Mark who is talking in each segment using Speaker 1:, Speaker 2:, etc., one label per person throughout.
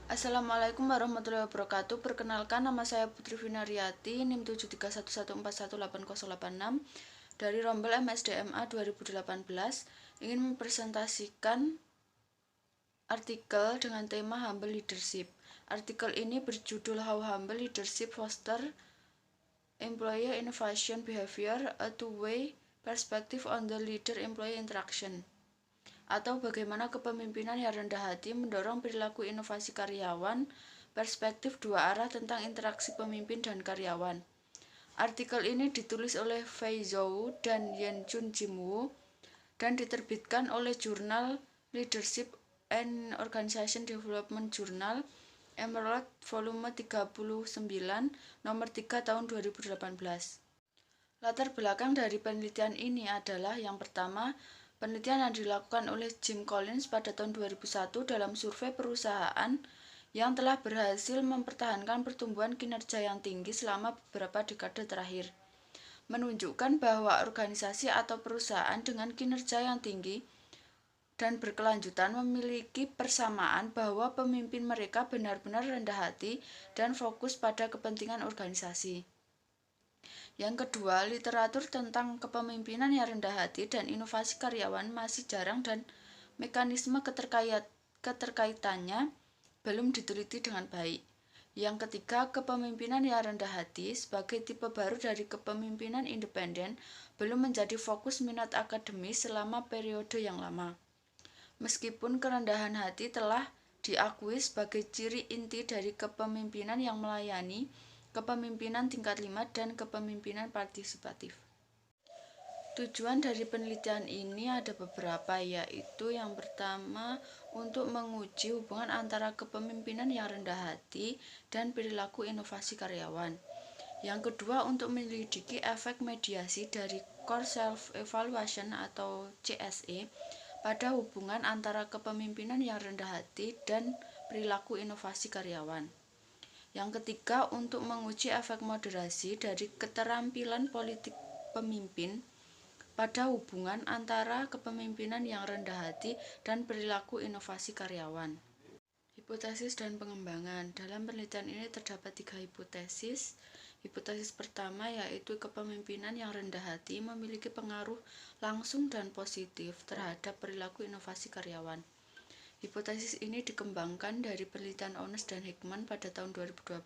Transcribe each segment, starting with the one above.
Speaker 1: Assalamualaikum warahmatullahi wabarakatuh. Perkenalkan, nama saya Putri Vinariati, NIM 73114180886 dari Rombel MSDMA 2018, ingin mempresentasikan artikel dengan tema Humble Leadership. Artikel ini berjudul How Humble Leadership Foster Employee Innovation Behavior, a Two-Way Perspective on the Leader-Employee Interaction, atau bagaimana kepemimpinan yang rendah hati mendorong perilaku inovasi karyawan, perspektif dua arah tentang interaksi pemimpin dan karyawan. Artikel ini ditulis oleh Fei Zhou dan Yenchun Jimwoo dan diterbitkan oleh jurnal Leadership and Organization Development Journal Emerald volume 39 nomor 3 tahun 2018. Latar belakang dari penelitian ini adalah yang pertama, penelitian yang dilakukan oleh Jim Collins pada tahun 2001 dalam survei perusahaan yang telah berhasil mempertahankan pertumbuhan kinerja yang tinggi selama beberapa dekade terakhir, menunjukkan bahwa organisasi atau perusahaan dengan kinerja yang tinggi dan berkelanjutan memiliki persamaan bahwa pemimpin mereka benar-benar rendah hati dan fokus pada kepentingan organisasi. Yang kedua, literatur tentang kepemimpinan yang rendah hati dan inovasi karyawan masih jarang dan mekanisme keterkaitannya belum diteliti dengan baik. Yang ketiga, kepemimpinan yang rendah hati sebagai tipe baru dari kepemimpinan independen belum menjadi fokus minat akademis selama periode yang lama. Meskipun kerendahan hati telah diakui sebagai ciri inti dari kepemimpinan yang melayani, kepemimpinan tingkat 5, dan kepemimpinan partisipatif. Tujuan dari penelitian ini ada beberapa, yaitu yang pertama untuk menguji hubungan antara kepemimpinan yang rendah hati dan perilaku inovasi karyawan. Yang kedua untuk menyelidiki efek mediasi dari Core Self Evaluation atau CSE pada hubungan antara kepemimpinan yang rendah hati dan perilaku inovasi karyawan. Yang ketiga untuk menguji efek moderasi dari keterampilan politik pemimpin pada hubungan antara kepemimpinan yang rendah hati dan perilaku inovasi karyawan. Hipotesis dan pengembangan. Dalam penelitian ini terdapat 3 hipotesis. Hipotesis pertama yaitu kepemimpinan yang rendah hati memiliki pengaruh langsung dan positif terhadap perilaku inovasi karyawan. Hipotesis ini dikembangkan dari penelitian Ones dan Hickman pada tahun 2012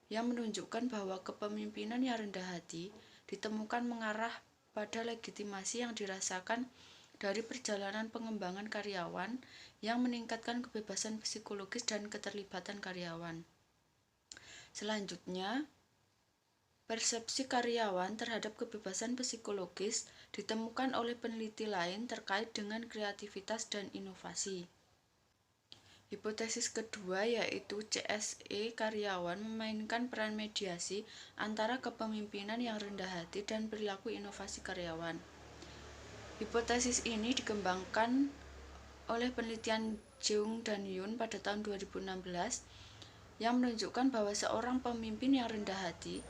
Speaker 1: yang menunjukkan bahwa kepemimpinan yang rendah hati ditemukan mengarah pada legitimasi yang dirasakan dari perjalanan pengembangan karyawan yang meningkatkan kebebasan psikologis dan keterlibatan karyawan. Selanjutnya, persepsi karyawan terhadap kebebasan psikologis ditemukan oleh peneliti lain terkait dengan kreativitas dan inovasi. Hipotesis kedua yaitu CSE karyawan memainkan peran mediasi antara kepemimpinan yang rendah hati dan perilaku inovasi karyawan. Hipotesis ini dikembangkan oleh penelitian Jeong dan Yun pada tahun 2016 yang menunjukkan bahwa seorang pemimpin yang rendah hati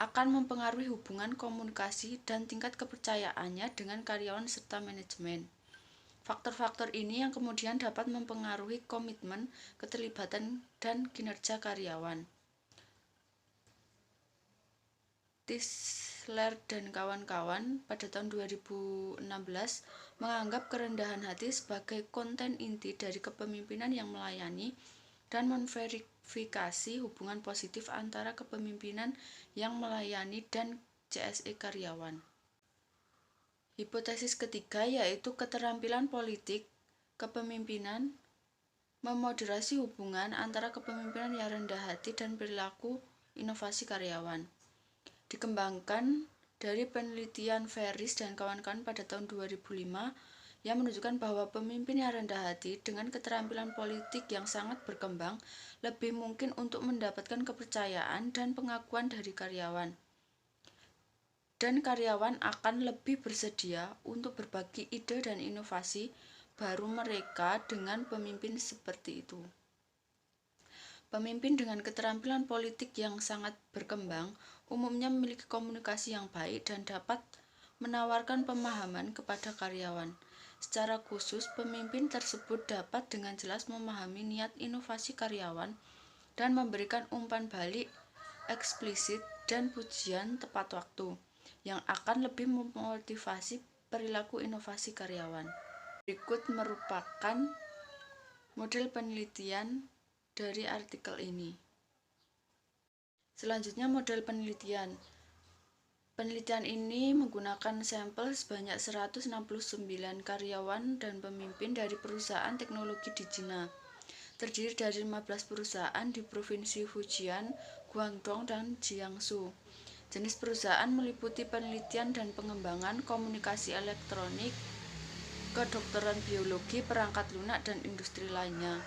Speaker 1: akan mempengaruhi hubungan komunikasi dan tingkat kepercayaannya dengan karyawan serta manajemen. Faktor-faktor ini yang kemudian dapat mempengaruhi komitmen, keterlibatan, dan kinerja karyawan. Tisler dan kawan-kawan pada tahun 2016 menganggap kerendahan hati sebagai konten inti dari kepemimpinan yang melayani dan memverifikasi hubungan positif antara kepemimpinan yang melayani dan CSE karyawan. Hipotesis ketiga yaitu keterampilan politik kepemimpinan memoderasi hubungan antara kepemimpinan yang rendah hati dan perilaku inovasi karyawan. Dikembangkan dari penelitian Ferris dan kawan-kawan pada tahun 2005 yang menunjukkan bahwa pemimpin yang rendah hati dengan keterampilan politik yang sangat berkembang lebih mungkin untuk mendapatkan kepercayaan dan pengakuan dari karyawan. Dan karyawan akan lebih bersedia untuk berbagi ide dan inovasi baru mereka dengan pemimpin seperti itu. Pemimpin dengan keterampilan politik yang sangat berkembang umumnya memiliki komunikasi yang baik dan dapat menawarkan pemahaman kepada karyawan, Secara khusus, pemimpin tersebut dapat dengan jelas memahami niat inovasi karyawan dan memberikan umpan balik eksplisit dan pujian tepat waktu yang akan lebih memotivasi perilaku inovasi karyawan. Berikut merupakan model penelitian dari artikel ini. Selanjutnya model penelitian. Penelitian ini menggunakan sampel sebanyak 169 karyawan dan pemimpin dari perusahaan teknologi di China. Terdiri dari 15 perusahaan di Provinsi Fujian, Guangdong, dan Jiangsu. Jenis perusahaan meliputi penelitian dan pengembangan, komunikasi elektronik, kedokteran biologi, perangkat lunak, dan industri lainnya.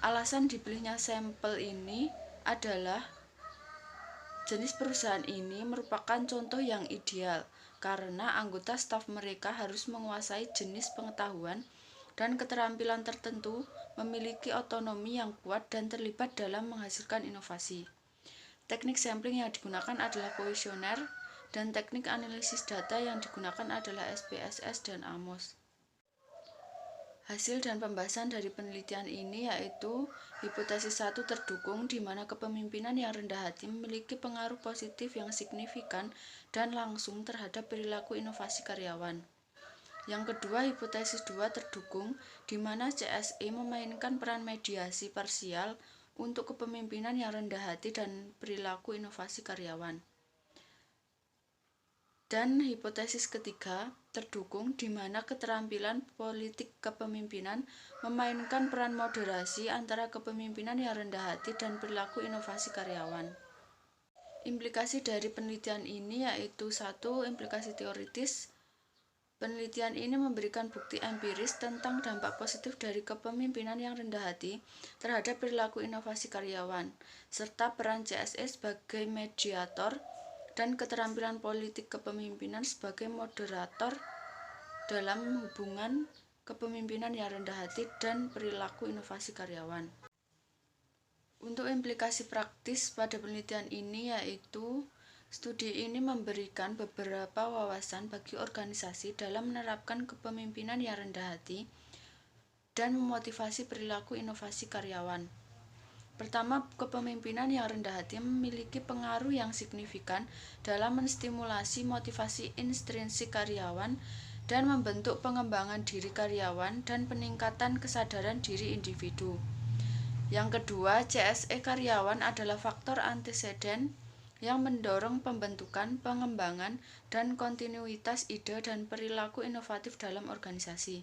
Speaker 1: Alasan dipilihnya sampel ini adalah jenis perusahaan ini merupakan contoh yang ideal karena anggota staf mereka harus menguasai jenis pengetahuan dan keterampilan tertentu, memiliki otonomi yang kuat dan terlibat dalam menghasilkan inovasi. Teknik sampling yang digunakan adalah kuesioner dan teknik analisis data yang digunakan adalah SPSS dan AMOS. Hasil dan pembahasan dari penelitian ini yaitu hipotesis 1 terdukung di mana kepemimpinan yang rendah hati memiliki pengaruh positif yang signifikan dan langsung terhadap perilaku inovasi karyawan. Yang kedua, hipotesis 2 terdukung di mana CSE memainkan peran mediasi parsial untuk kepemimpinan yang rendah hati dan perilaku inovasi karyawan. Dan hipotesis ketiga terdukung di mana keterampilan politik kepemimpinan memainkan peran moderasi antara kepemimpinan yang rendah hati dan perilaku inovasi karyawan. Implikasi dari penelitian ini yaitu 1. Implikasi teoritis. Penelitian ini memberikan bukti empiris tentang dampak positif dari kepemimpinan yang rendah hati terhadap perilaku inovasi karyawan, serta peran CSE sebagai mediator dan keterampilan politik kepemimpinan sebagai moderator dalam hubungan kepemimpinan yang rendah hati dan perilaku inovasi karyawan. Untuk implikasi praktis pada penelitian ini yaitu studi ini memberikan beberapa wawasan bagi organisasi dalam menerapkan kepemimpinan yang rendah hati dan memotivasi perilaku inovasi karyawan. Pertama, kepemimpinan yang rendah hati memiliki pengaruh yang signifikan dalam menstimulasi motivasi intrinsik karyawan dan membentuk pengembangan diri karyawan dan peningkatan kesadaran diri individu. Yang kedua, CSE karyawan adalah faktor anteseden yang mendorong pembentukan, pengembangan, dan kontinuitas ide dan perilaku inovatif dalam organisasi.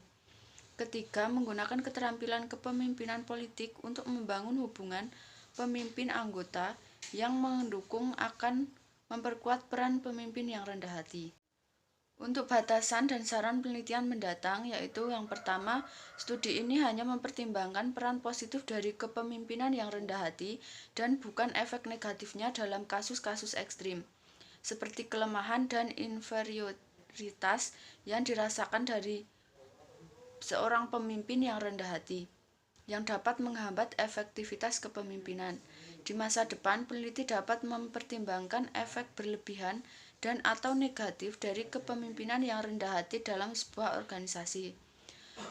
Speaker 1: Ketiga, menggunakan keterampilan kepemimpinan politik untuk membangun hubungan pemimpin anggota yang mendukung akan memperkuat peran pemimpin yang rendah hati. Untuk batasan dan saran penelitian mendatang yaitu yang pertama, studi ini hanya mempertimbangkan peran positif dari kepemimpinan yang rendah hati dan bukan efek negatifnya dalam kasus-kasus ekstrim, seperti kelemahan dan inferioritas yang dirasakan dari seorang pemimpin yang rendah hati, yang dapat menghambat efektivitas kepemimpinan. Di masa depan, peneliti dapat mempertimbangkan efek berlebihan dan atau negatif dari kepemimpinan yang rendah hati dalam sebuah organisasi.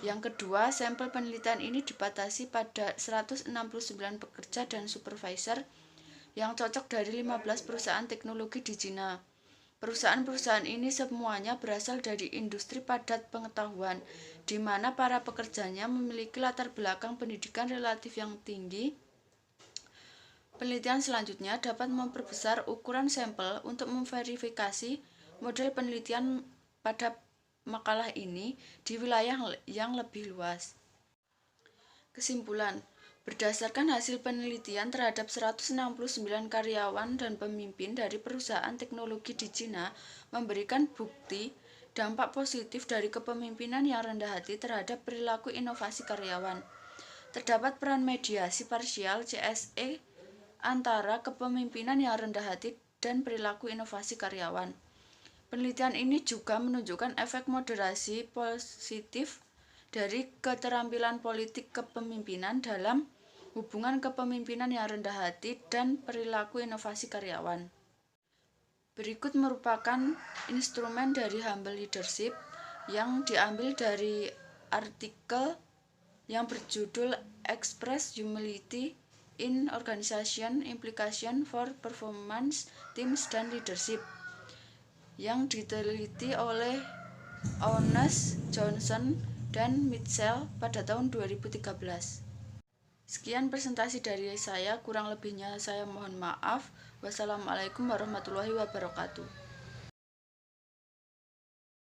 Speaker 1: Yang kedua, sampel penelitian ini dibatasi pada 169 pekerja dan supervisor yang cocok dari 15 perusahaan teknologi di China. Perusahaan-perusahaan ini semuanya berasal dari industri padat pengetahuan, di mana para pekerjanya memiliki latar belakang pendidikan relatif yang tinggi. Penelitian selanjutnya dapat memperbesar ukuran sampel untuk memverifikasi model penelitian pada makalah ini di wilayah yang lebih luas. Kesimpulan, berdasarkan hasil penelitian terhadap 169 karyawan dan pemimpin dari perusahaan teknologi di China memberikan bukti dampak positif dari kepemimpinan yang rendah hati terhadap perilaku inovasi karyawan. Terdapat peran mediasi parsial CSE antara kepemimpinan yang rendah hati dan perilaku inovasi karyawan. Penelitian ini juga menunjukkan efek moderasi positif dari keterampilan politik kepemimpinan dalam hubungan kepemimpinan yang rendah hati dan perilaku inovasi karyawan. Berikut merupakan instrumen dari humble leadership yang diambil dari artikel yang berjudul Express Humility in Organization Implication for Performance, Teams, dan Leadership yang diteliti oleh Eunice Johnson dan Mitchell pada tahun 2013. Sekian presentasi dari saya, kurang lebihnya saya mohon maaf. Wassalamualaikum warahmatullahi wabarakatuh.